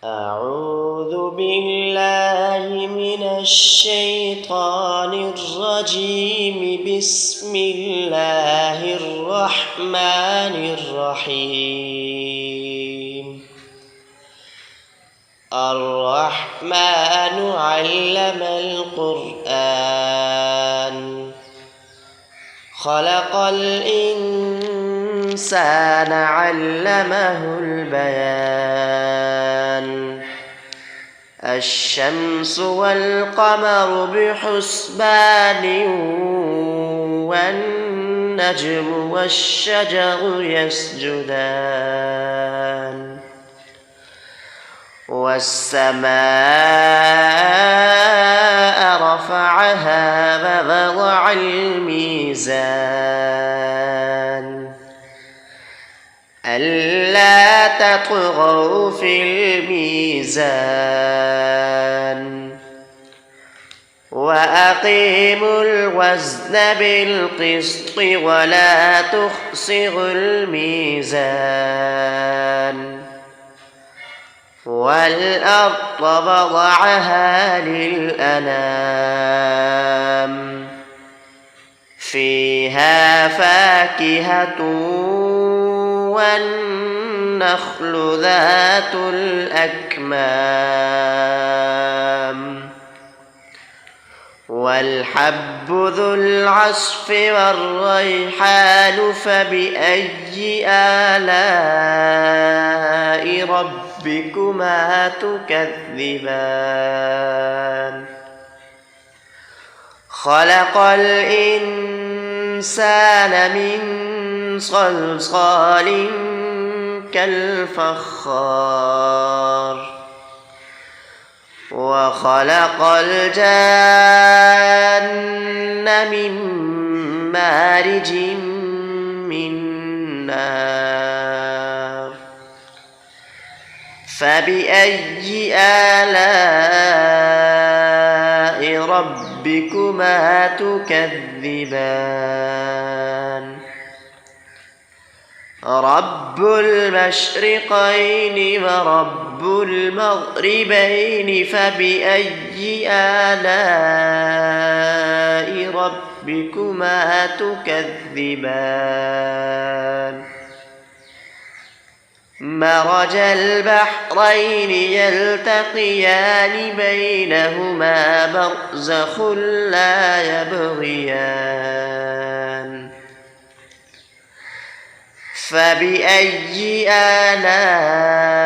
أعوذ بالله من الشيطان الرجيم. بسم الله الرحمن الرحيم. الرحمن علم القرآن، خلق الإنسان علمه البيان. الشمس والقمر بحسبان، والنجم والشجر يسجدان. والسماء رفعها ووضع الميزان، ألا تطغوا في الميزان. وأقيموا الوزن بالقسط ولا تخسروا الميزان. والأرض وضعها للأنام، فيها فاكهة والنخل ذات الأكمام، والحب ذو العصف والريحان. فبأي آلاء ربكما تكذبان؟ خلق الإنسان من صلصال كالفخار، وخلق الجان من مارج من نار. فبأي آلاء ربكما تكذبان؟ رب المشرقين ورب المغربين. فبأي آلاء ربكما تكذبان؟ مرج البحرين يلتقيان، بينهما برزخ لا يبغيان. فبأي آلاء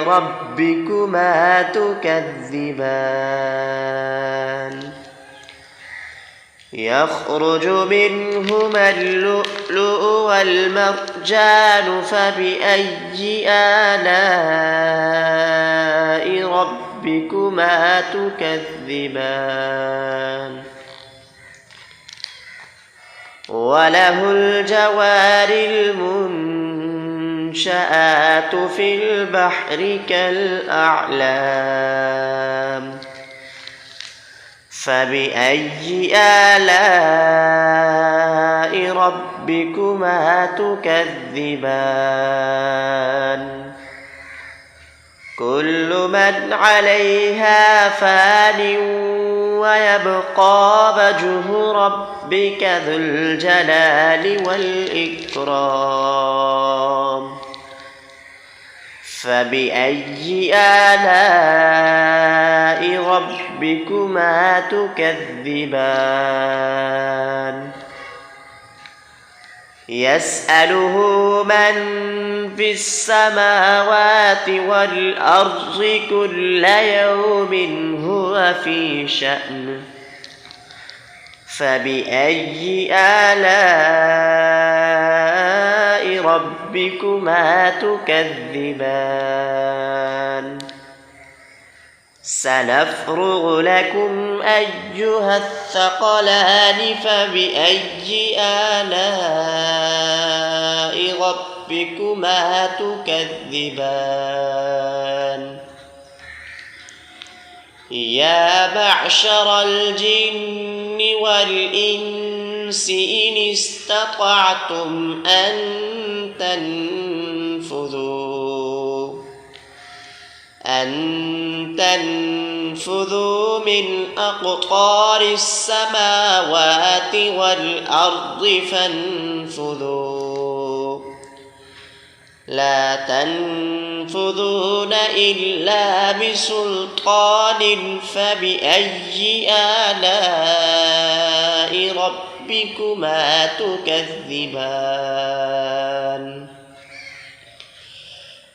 ربكما تكذبان؟ يخرج منهما اللؤلؤ والمرجان. فبأي آلاء ربكما تكذبان؟ وله الجوار المنشآت في البحر كالأعلام. فبأي آلاء ربكما تكذبان؟ كل من عليها فان، ويبقى وجه ربك ذو الجلال والإكرام. فبأي آلاء ربكما تكذبان؟ يسأله من في السماوات والأرض كل يوم هو في شأن. فبأي آلاء ربكما تكذبان؟ سنفرغ لكم أيها الثقلان. فبأي آلاء ربكما تكذبان؟ يا معشر الجن والإنس إن استطعتم أن تنفذوا أن تنفذوا من أقطار السماوات والأرض فانفذوا لا تنفذون إلا بسلطان فبأي آلاء ربكما تكذبان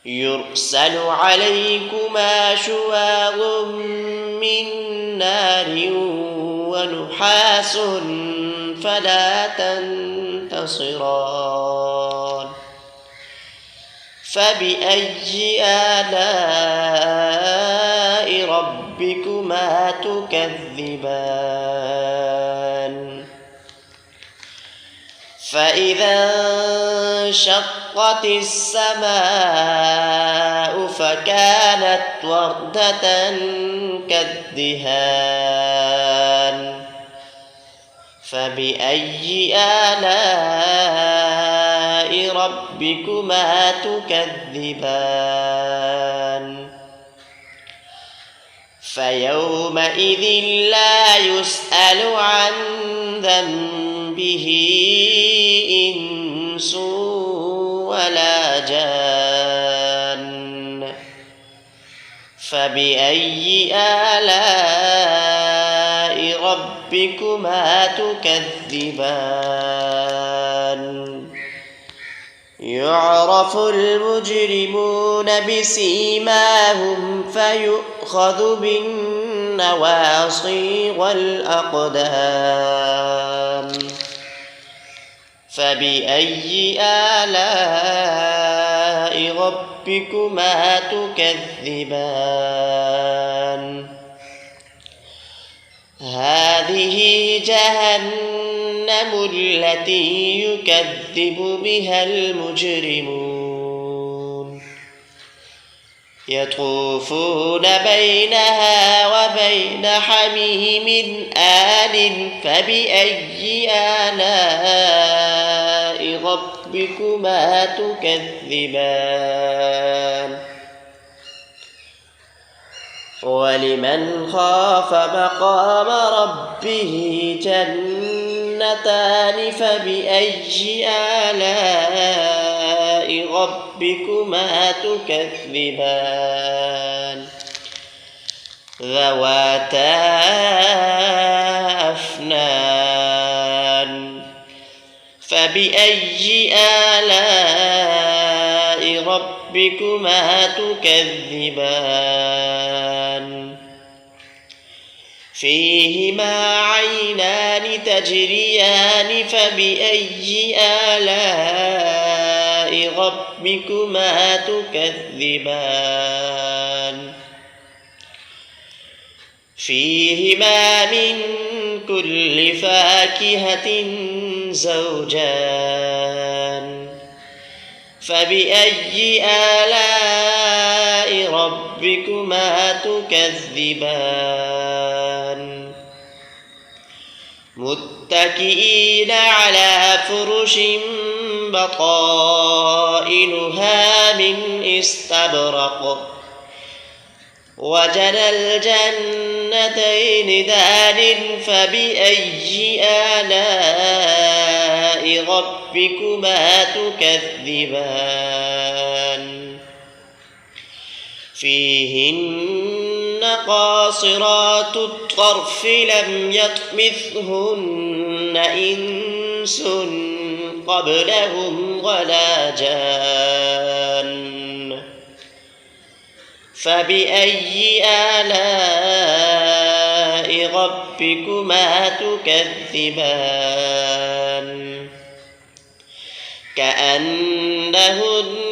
يرسل عليكما شواظ من نار ونحاس فلا تنتصران فبأي آلاء ربكما تكذبان فإذا انشقت السماء فكانت وردة كالدهان فبأي آلاء ربكما تكذبان فيومئذ لا يسأل عن ذنبه إنس ولا جان فبأي آلاء ربكما تكذبان يعرف المجرمون بسيماهم فيؤخذ بالنواصي والأقدام فبأي آلاء ربكما تكذبان هذه جهنم التي يكذب بها المجرمون يطوفون بينها وبين حميم آن فبأي آلاء ربكما تكذبان ولمن خاف مقام ربه جنتان فبأي آلاء ربكما تكذبان ذواتا أفنان فبأي آلاء ربكما تكذبان فيهما عينان تجريان فبأي آلاء ربكما تكذبان فيهما من كل فاكهة زوجان فبأي آلاء ربكما تكذبان متكئين على فرش بطائنها من استبرق وجنى الجنتين دان فبأي آلاء ربكما تكذبان فيهن قاصرات الطرف لم يطمثهن إنس قبلهم ولا جان فبأي آلاء ربكما تكذبان كأنهن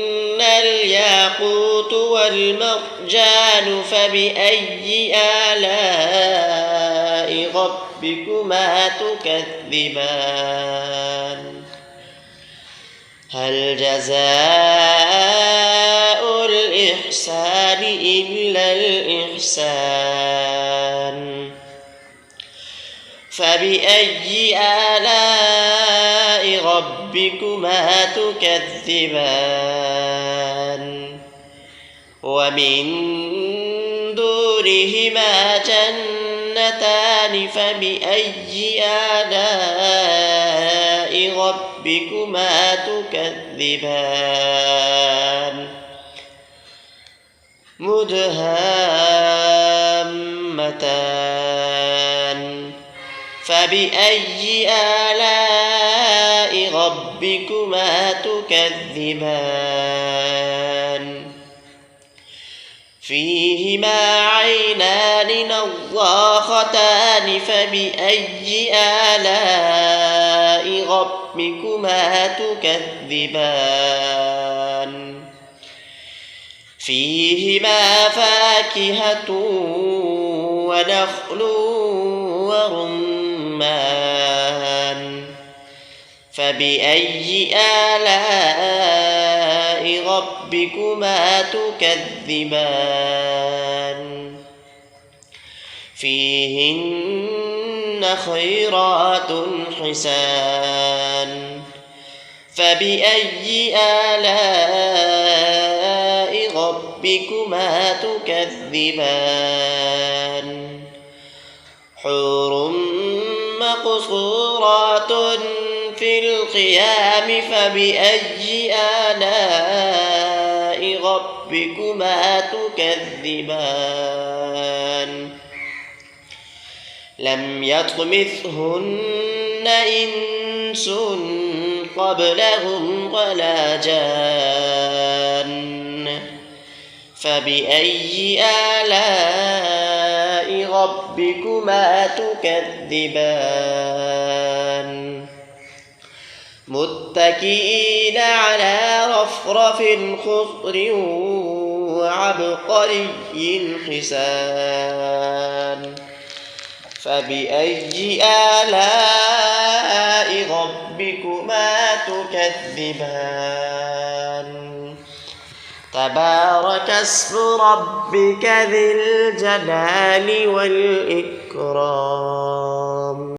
الياقوت والمرجان فبأي آلاء ربكما تكذبان هل جزاء الإحسان إلا الإحسان فبأي آلاء ربكما تكذبان ومن دونهما جنتان فبأي آلاء ربكما تكذبان مدهامتان فبأي آلاء ربكما تكذبان فيهما عينان نضاختان فبأي آلاء ربكما تكذبان فيهما فاكهة ونخل ورمان فبأي آلاء ربكما تكذبان فيهن خيرات حسان فبأي آلاء ربكما تكذبان حور مقصورات في الخيام فبأي آلاء ربكما تكذبان لم يطمثهن إنس قبلهم ولا جان فبأي آلاء ربكما تكذبان متكئين على رفرف خضر وعبقري حسان فبأي آلاء ربكما تكذبان تبارك اسم ربك ذي الجلال والإكرام.